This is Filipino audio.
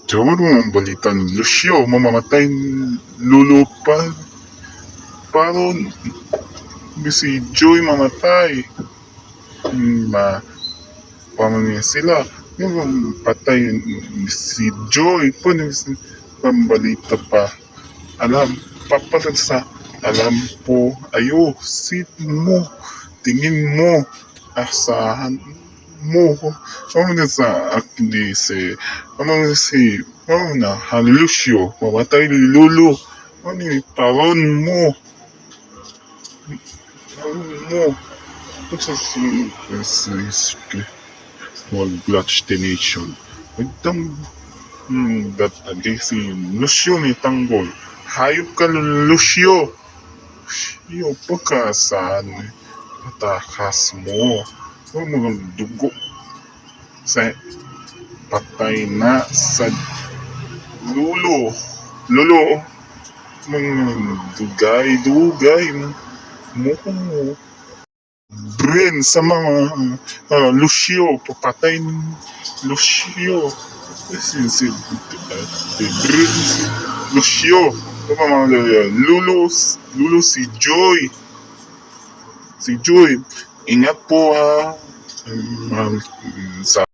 Jowa mo ang balita ni Lucio, mamamatay lulupa. Paron, si Joy mamatay. Pamamaya sila. Yung patay si Joy po, pambalita pa. Alam, papalag sa alam po, ayo, sit mo, tingin mo, asahan mo. Ano na sa akdi si, ano na, halusyo, mamatay lulu. Ano yung paron mo, ito sa destination. Itong adi si Lucio may tanggol. Hayop ka Lucio. Lucio pa saan patakas mo. Mga dugo sa patay na sa lulo. Lulo. Mga dugay mo. Brain sa mga Lucio, papatay ni Lucio. Si Brain si Lucio. Mga Lulu si Joy. Si Joy. Ingat po ha. Sa